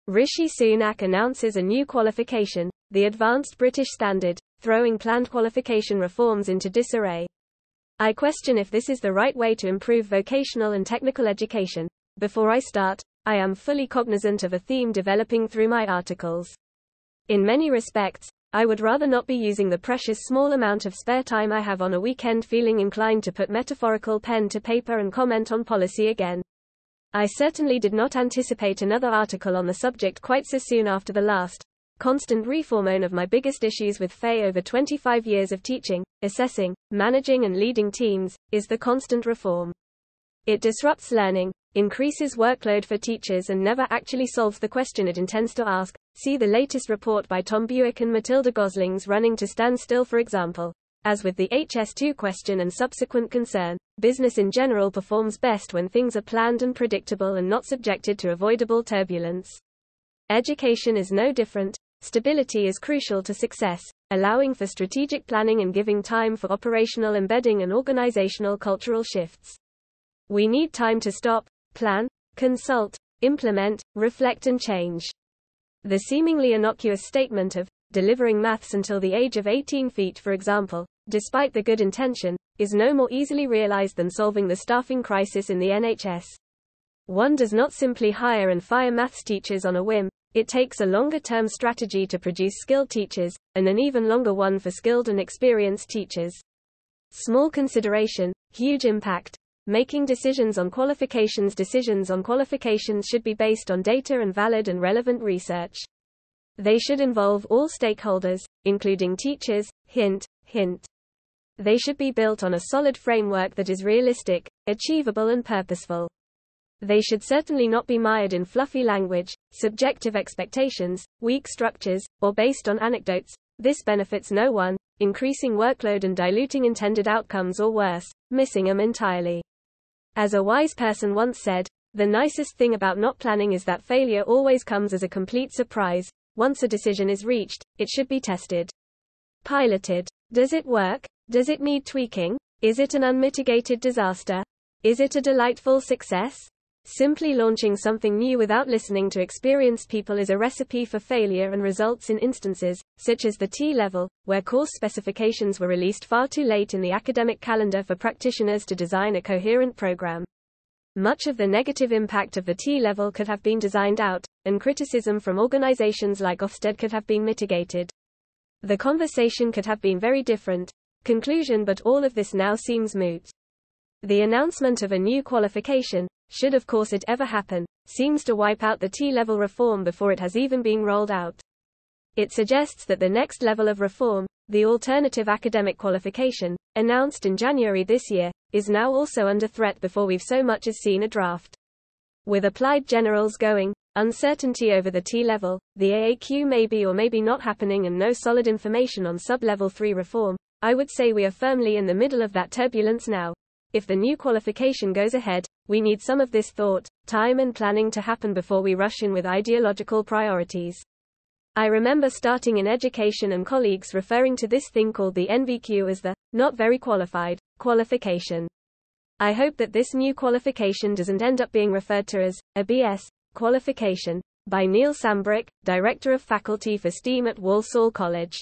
Rishi Sunak announces a new qualification, the Advanced British Standard, throwing planned qualification reforms into disarray. I question if this is the right way to improve vocational and technical education. Before I start, I am fully cognizant of a theme developing through my articles. In many respects, I would rather not be using the precious small amount of spare time I have on a weekend feeling inclined to put metaphorical pen to paper and comment on policy again. I certainly did not anticipate another article on the subject quite so soon after the last. Constant reformOne of my biggest issues with FE over 25 years of teaching, assessing, managing and leading teams, is the constant reform. It disrupts learning, increases workload for teachers and never actually solves the question it intends to ask. See the latest report by Tom Bewick and Matilda Gosling's Running to Stand Still for example. As with the HS2 question and subsequent concern, business in general performs best when things are planned and predictable and not subjected to avoidable turbulence. Education is no different. Stability is crucial to success, allowing for strategic planning and giving time for operational embedding and organisational cultural shifts. We need time to stop, plan, consult, implement, reflect and change. The seemingly innocuous statement of delivering maths until the age of 18 feet, for example, despite the good intention, is no more easily realized than solving the staffing crisis in the NHS. One does not simply hire and fire maths teachers on a whim. It takes a longer-term strategy to produce skilled teachers, and an even longer one for skilled and experienced teachers. Small consideration, huge impact. Making decisions on qualifications. Decisions on qualifications should be based on data and valid and relevant research. They should involve all stakeholders, including teachers. Hint, hint. They should be built on a solid framework that is realistic, achievable and purposeful. They should certainly not be mired in fluffy language, subjective expectations, weak structures, or based on anecdotes. This benefits no one, increasing workload and diluting intended outcomes or worse, missing them entirely. As a wise person once said, the nicest thing about not planning is that failure always comes as a complete surprise. Once a decision is reached, it should be tested. Piloted. Does it work? Does it need tweaking? Is it an unmitigated disaster? Is it a delightful success? Simply launching something new without listening to experienced people is a recipe for failure and results in instances, such as the T-level, where course specifications were released far too late in the academic calendar for practitioners to design a coherent program. Much of the negative impact of the T-level could have been designed out, and criticism from organizations like Ofsted could have been mitigated. The conversation could have been very different. Conclusion: but all of this now seems moot. The announcement of a new qualification, should of course it ever happen, seems to wipe out the T-level reform before it has even been rolled out. It suggests that the next level of reform, the Alternative Academic Qualification, announced in January this year, is now also under threat before we've so much as seen a draft. With applied generals going, uncertainty over the T-level, the AAQ may be or may be not happening and no solid information on sub-level 3 reform, I would say we are firmly in the middle of that turbulence now. If the new qualification goes ahead, we need some of this thought, time and planning to happen before we rush in with ideological priorities. I remember starting in education and colleagues referring to this thing called the NVQ as the not very qualified qualification. I hope that this new qualification doesn't end up being referred to as a BS qualification by Neil Sambrook, Director of Faculty for STEAM at Walsall College.